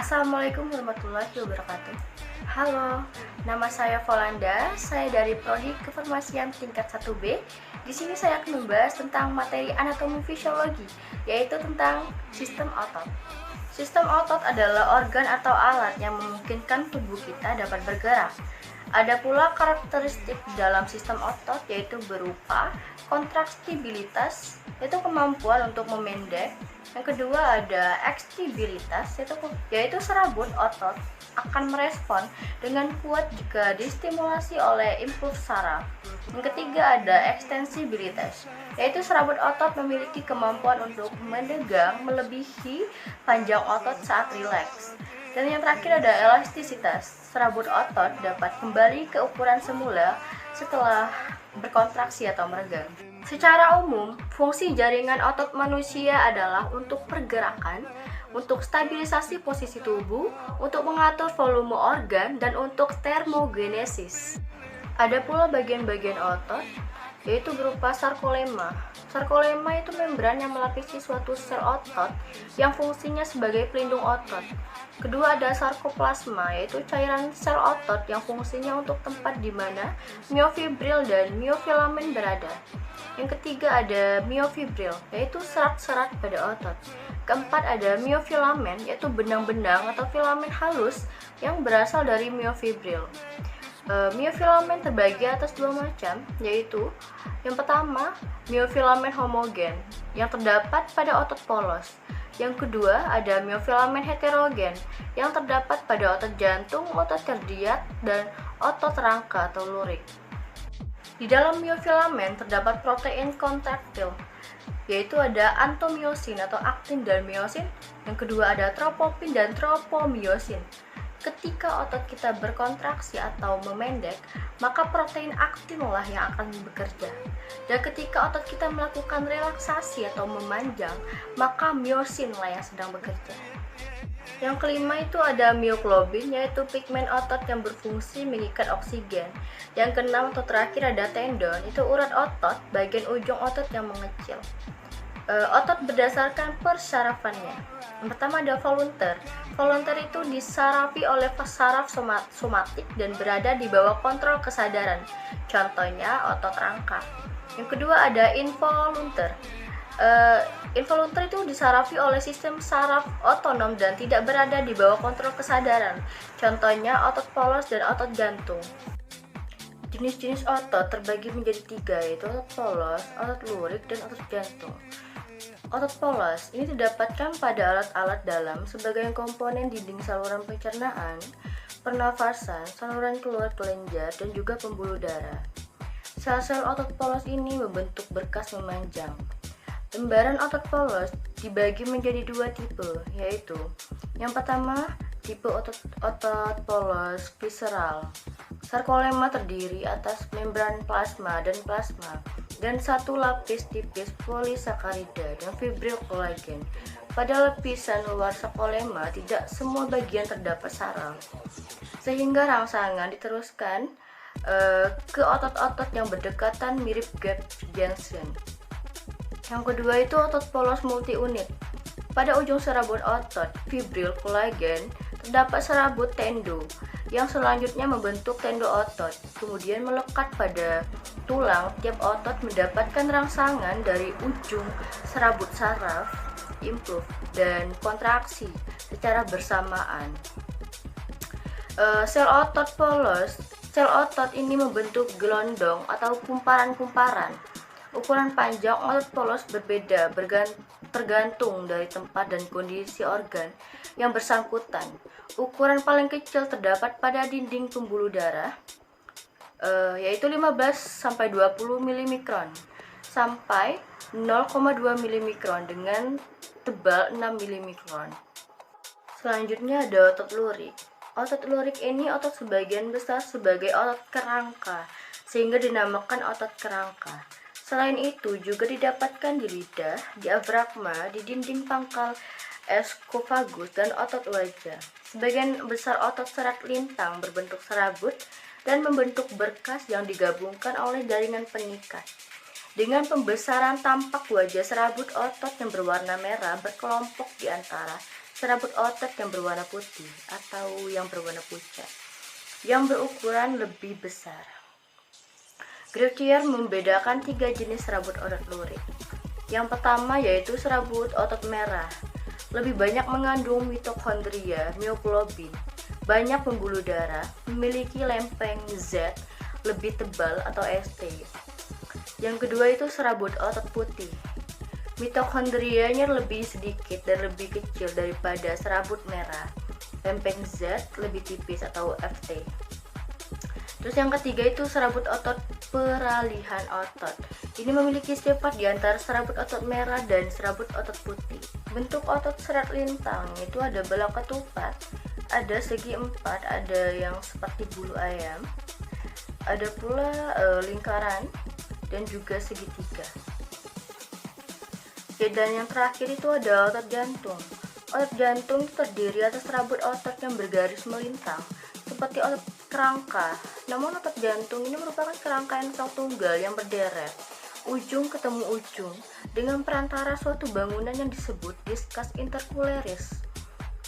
Assalamualaikum warahmatullahi wabarakatuh. Halo, nama saya Volanda. Saya dari Prodi Kefarmasian tingkat 1B. Di sini saya akan membahas tentang materi anatomi fisiologi, yaitu tentang sistem otot. Sistem otot adalah organ atau alat yang memungkinkan tubuh kita dapat bergerak. Ada pula karakteristik dalam sistem otot, yaitu berupa kontraksibilitas, yaitu kemampuan untuk memendek. Yang kedua ada ekstibilitas, yaitu serabut otot akan merespon dengan kuat jika distimulasi oleh impuls saraf. Yang ketiga ada ekstensibilitas, yaitu serabut otot memiliki kemampuan untuk menegang melebihi panjang otot saat rileks. Dan yang terakhir ada elastisitas, serabut otot dapat kembali ke ukuran semula setelah berkontraksi atau meregang. Secara umum, fungsi jaringan otot manusia adalah untuk pergerakan, untuk stabilisasi posisi tubuh, untuk mengatur volume organ, dan untuk termogenesis. Ada pula bagian-bagian otot, yaitu berupa sarkolema. Sarkolema itu membran yang melapisi suatu sel otot yang fungsinya sebagai pelindung otot. Kedua ada sarkoplasma, yaitu cairan sel otot yang fungsinya untuk tempat di mana miofibril dan miofilamen berada. Yang ketiga ada miofibril, yaitu serat-serat pada otot. Keempat ada miofilamen, yaitu benang-benang atau filamen halus yang berasal dari miofibril. Miofilamen terbagi atas dua macam, yaitu yang pertama miofilamen homogen yang terdapat pada otot polos. Yang kedua ada miofilamen heterogen yang terdapat pada otot jantung, otot kardiak, dan otot rangka atau lurik. Di dalam miofilamen terdapat protein kontraktil, yaitu ada antomiosin atau aktin dan miosin. Yang kedua ada tropopin dan tropomiosin. Ketika otot kita berkontraksi atau memendek, maka protein aktinlah yang akan bekerja. Dan ketika otot kita melakukan relaksasi atau memanjang, maka miosinlah yang sedang bekerja. Yang kelima itu ada mioglobin, yaitu pigmen otot yang berfungsi mengikat oksigen. Yang keenam atau terakhir ada tendon, itu urat otot, bagian ujung otot yang mengecil. Otot berdasarkan persarafannya. Yang pertama ada volunteer. Volunteer itu disarafi oleh saraf somatik dan berada di bawah kontrol kesadaran. Contohnya otot rangka. Yang kedua ada involunteer. Involunteer itu disarafi oleh sistem saraf otonom dan tidak berada di bawah kontrol kesadaran. Contohnya otot polos dan otot jantung. Jenis-jenis otot terbagi menjadi tiga, yaitu otot polos, otot lurik, dan otot jantung. Otot polos ini didapatkan pada alat-alat dalam sebagai komponen dinding saluran pencernaan, pernafasan, saluran keluar kelenjar, dan juga pembuluh darah. Sel-sel otot polos ini membentuk berkas memanjang. Lembaran otot polos dibagi menjadi dua tipe, yaitu yang pertama tipe otot polos visceral. Sarkolema terdiri atas membran plasma dan satu lapis tipis polisakarida dan fibril kolagen. Pada lapisan luar sarkolema tidak semua bagian terdapat saraf, sehingga rangsangan diteruskan ke otot-otot yang berdekatan mirip gap junction. Yang kedua itu otot polos multi-unit. Pada ujung serabut otot fibril kolagen terdapat serabut tendo yang selanjutnya membentuk tendo otot, kemudian melekat pada tulang. Tiap otot mendapatkan rangsangan dari ujung serabut saraf, impuls, dan kontraksi secara bersamaan. Sel otot ini membentuk gelondong atau kumparan-kumparan. Ukuran panjang otot polos berbeda tergantung dari tempat dan kondisi organ yang bersangkutan. Ukuran paling kecil terdapat pada dinding pembuluh darah, yaitu 15-20 mm sampai 0,2 mm dengan tebal 6 mm. Selanjutnya ada otot lurik. Otot lurik ini otot sebagian besar sebagai otot kerangka, sehingga dinamakan otot kerangka. Selain itu juga didapatkan di lidah, diafragma, di dinding pangkal eskofagus, dan otot wajah. Sebagian besar otot serat lintang berbentuk serabut dan membentuk berkas yang digabungkan oleh jaringan pengikat. Dengan pembesaran tampak wajah serabut otot yang berwarna merah berkelompok di antara serabut otot yang berwarna putih atau yang berwarna pucat, yang berukuran lebih besar. Grutier membedakan 3 jenis serabut otot lurik. Yang pertama yaitu serabut otot merah, lebih banyak mengandung mitokondria, mioglobin, banyak pembuluh darah, memiliki lempeng Z lebih tebal atau ST. Yang kedua itu serabut otot putih. Mitokondrianya lebih sedikit dan lebih kecil daripada serabut merah. Lempeng Z lebih tipis atau FT. Terus yang ketiga itu serabut otot peralihan otot. Ini memiliki sifat di antara serabut otot merah dan serabut otot putih. Bentuk otot serat lintang itu ada bola ketupat, ada segi 4, ada yang seperti bulu ayam, ada pula lingkaran dan juga segitiga. Dan yang terakhir itu ada otot jantung. Otot jantung terdiri atas serabut otot yang bergaris melintang seperti otot kerangka. Namun otot jantung ini merupakan kerangka yang tunggal yang berderet, ujung ketemu ujung, dengan perantara suatu bangunan yang disebut diskus intercularis.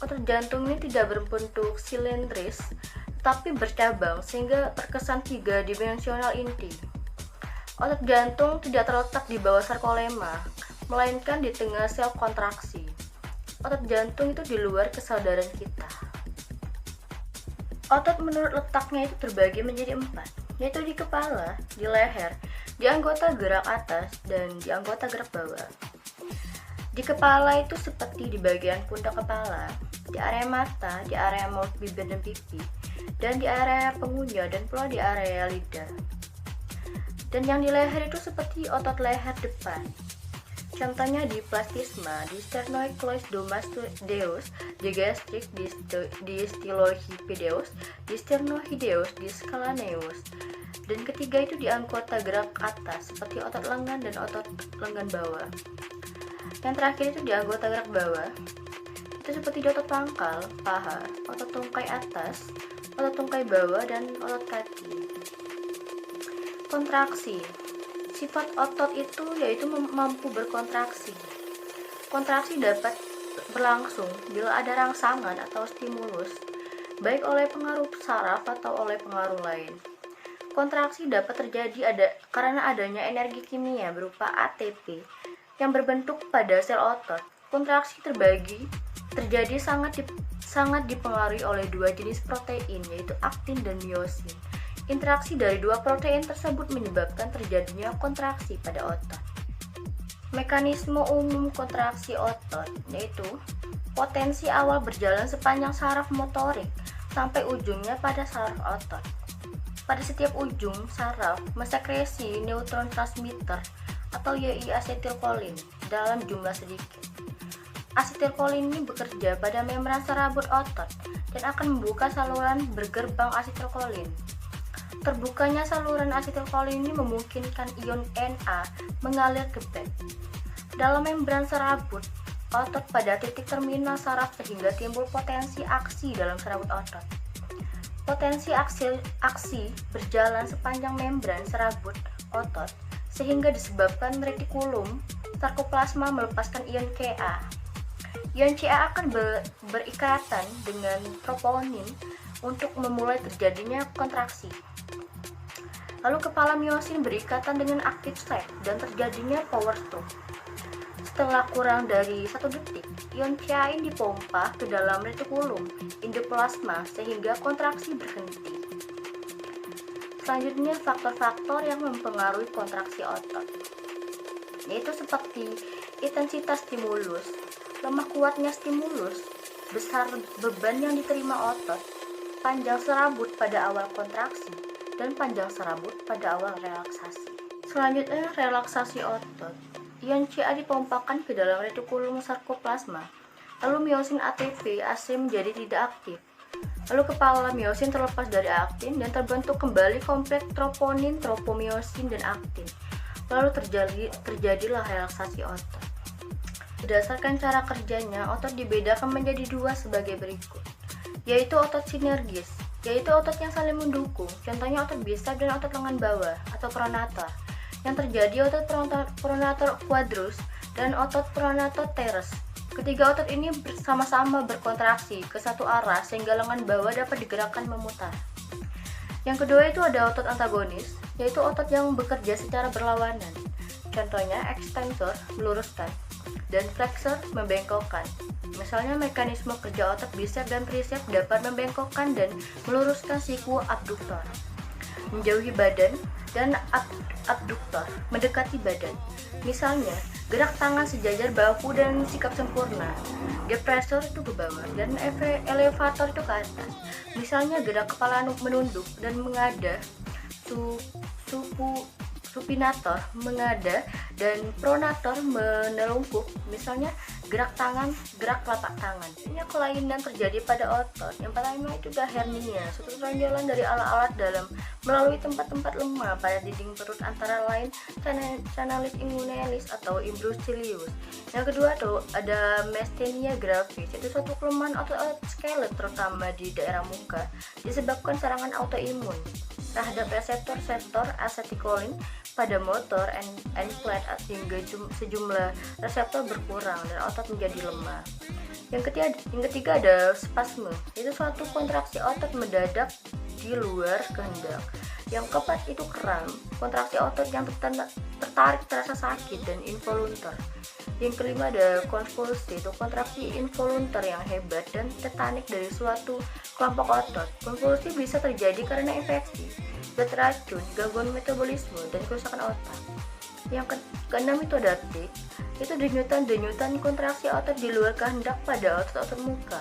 Otot jantung ini tidak berbentuk silindris, tapi bercabang sehingga terkesan 3-dimensional inti. Otot jantung tidak terletak di bawah sarkolema, melainkan di tengah sel kontraksi. Otot jantung itu di luar kesadaran kita. Otot menurut letaknya itu terbagi menjadi 4, yaitu di kepala, di leher, di anggota gerak atas, dan di anggota gerak bawah. Di kepala itu seperti di bagian pundak kepala, di area mata, di area mulut, bibir, dan pipi, dan di area pengunyah, dan pula di area lidah. Dan yang di leher itu seperti otot leher depan. Contohnya di plastisma, di sternocleidomastoideus, di gastrik, di stylohipedeus, di sternohideus, di scalaneus. Dan ketiga itu di anggota gerak atas seperti otot lengan dan otot lengan bawah. Yang terakhir itu di anggota gerak bawah, itu seperti di otot pangkal, paha, otot tungkai atas, otot tungkai bawah, dan otot kaki. Kontraksi. Sifat otot itu yaitu mampu berkontraksi. Kontraksi dapat berlangsung bila ada rangsangan atau stimulus, baik oleh pengaruh saraf atau oleh pengaruh lain. Kontraksi dapat terjadi karena adanya energi kimia berupa ATP yang berbentuk pada sel otot. Kontraksi terjadi sangat dipengaruhi oleh 2 jenis protein, yaitu aktin dan miosin. Interaksi dari 2 protein tersebut menyebabkan terjadinya kontraksi pada otot. Mekanisme umum kontraksi otot yaitu potensi awal berjalan sepanjang saraf motorik sampai ujungnya pada saraf otot. Pada setiap ujung saraf mensekresi neutron transmitter atau YI asetilkolin dalam jumlah sedikit. Asetilkolin ini bekerja pada membran serabut otot dan akan membuka saluran bergerbang asetilkolin. Terbukanya saluran asetilkolin ini memungkinkan ion Na mengalir ke back dalam membran serabut otot pada titik terminal saraf sehingga timbul potensi aksi dalam serabut otot. Potensi aksi berjalan sepanjang membran serabut otot sehingga disebabkan retikulum sarkoplasma melepaskan ion Ka. Ion Ca akan berikatan dengan troponin untuk memulai terjadinya kontraksi. Lalu kepala miosin berikatan dengan active site dan terjadinya power stroke. Setelah kurang dari 1 detik, ion Ca dipompa ke dalam retikulum endoplasma sehingga kontraksi berhenti. Selanjutnya faktor-faktor yang mempengaruhi kontraksi otot, yaitu seperti intensitas stimulus, lemah kuatnya stimulus, besar beban yang diterima otot, panjang serabut pada awal kontraksi, dan panjang serabut pada awal relaksasi. Selanjutnya relaksasi otot. Ion Ca dipompakan ke dalam retikulum sarkoplasma. Lalu miosin ATP AC menjadi tidak aktif. Lalu kepala miosin terlepas dari aktin dan terbentuk kembali kompleks troponin, tropomiosin, dan aktin. Lalu terjadilah relaksasi otot. Berdasarkan cara kerjanya, otot dibedakan menjadi 2 sebagai berikut, yaitu otot sinergis, yaitu otot yang saling mendukung, contohnya otot bisep dan otot lengan bawah atau pronator. Yang terjadi otot pronator quadrus dan otot pronator teres. Ketiga otot ini bersama-sama berkontraksi ke satu arah sehingga lengan bawah dapat digerakkan memutar. Yang kedua itu ada otot antagonis, yaitu otot yang bekerja secara berlawanan. Contohnya extensor meluruskan dan flexor membengkokkan. Misalnya mekanisme kerja otot bicep dan tricep dapat membengkokkan dan meluruskan siku abduktor, menjauhi badan, dan abduktor mendekati badan. Misalnya gerak tangan sejajar bahu dan sikap sempurna. Depressor itu ke bawah dan elevator itu ke atas. Misalnya gerak kepala menunduk dan mengada. Supinator mengada dan pronator menelungkup. Misalnya gerak tangan, gerak telapak tangan. Ini kelainan terjadi pada otot. Yang pertama itu adalah hernia, suatu tonjolan dari alat-alat dalam melalui tempat-tempat lemah pada dinding perut, antara lain canalis inguinalis atau imbrucilius. Yang kedua tuh ada myasthenia gravis, yaitu suatu kelemahan otot skelet terutama di daerah muka disebabkan serangan autoimun terhadap reseptor acetylcholine pada motor end plate sehingga sejumlah reseptor berkurang dan otot menjadi lemah. Yang ketiga ada spasme, itu suatu kontraksi otot mendadak di luar kehendak. Yang keempat itu kram, kontraksi otot yang tertarik terasa sakit dan involuntar. Yang kelima ada konvulsi, itu kontraksi involuntar yang hebat dan tetanik dari suatu kelompok otot. Konvulsi bisa terjadi karena infeksi, zat racun, gangguan metabolisme, dan kerusakan otak. Yang keenam itu ada tic, itu denyutan kontraksi otot di luar kehendak pada otot-otot muka.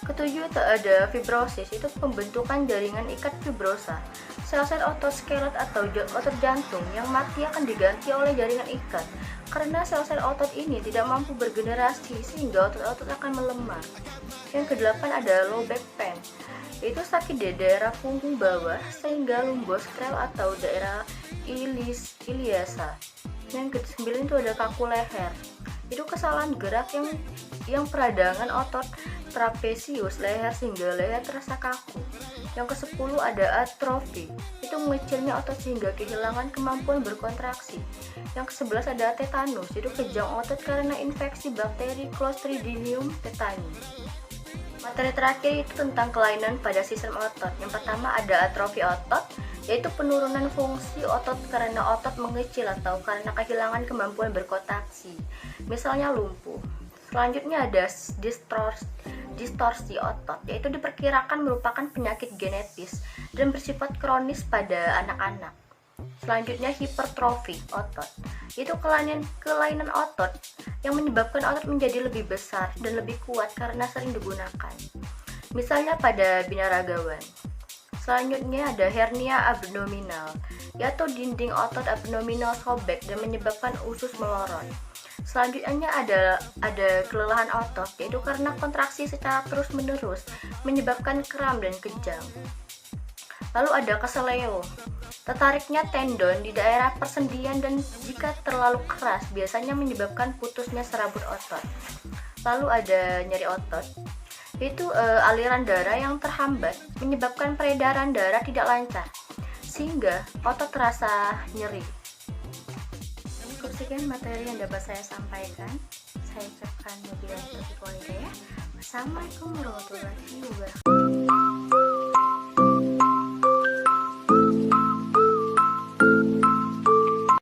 Ketujuh itu ada fibrosis, itu pembentukan jaringan ikat fibrosa. Sel-sel otot skelet atau otot jantung yang mati akan diganti oleh jaringan ikat karena sel-sel otot ini tidak mampu bergenerasi sehingga otot-otot akan melemah. Yang kedelapan ada low back pain, itu sakit di daerah punggung bawah sehingga lumboscral atau daerah iliasa. Yang kesembilan itu ada kaku leher, itu kesalahan gerak yang peradangan otot trapesius leher sehingga leher terasa kaku. Yang ke-10 ada atrofi, itu mengecilnya otot sehingga kehilangan kemampuan berkontraksi. Yang ke-11 ada tetanus, itu kejang otot karena infeksi bakteri Clostridium tetani. Materi terakhir itu tentang kelainan pada sistem otot. Yang pertama ada atrofi otot, yaitu penurunan fungsi otot karena otot mengecil atau karena kehilangan kemampuan berkontraksi, misalnya lumpuh. Selanjutnya ada distorsi otot, yaitu diperkirakan merupakan penyakit genetis dan bersifat kronis pada anak-anak. Selanjutnya hipertrofi otot, yaitu kelainan otot yang menyebabkan otot menjadi lebih besar dan lebih kuat karena sering digunakan, misalnya pada binaragawan. Selanjutnya ada hernia abdominal, yaitu dinding otot abdominal sobek dan menyebabkan usus melorot. Selanjutnya ada kelelahan otot, yaitu karena kontraksi secara terus-menerus menyebabkan kram dan kejang. Lalu ada keseleo, tertariknya tendon di daerah persendian dan jika terlalu keras biasanya menyebabkan putusnya serabut otot. Lalu ada nyeri otot, yaitu aliran darah yang terhambat menyebabkan peredaran darah tidak lancar sehingga otot terasa nyeri. Sekian materi yang dapat saya sampaikan. Saya ucapkan wabillahi taufiq wal hidayah. Wassalamualaikum warahmatullahi wabarakatuh.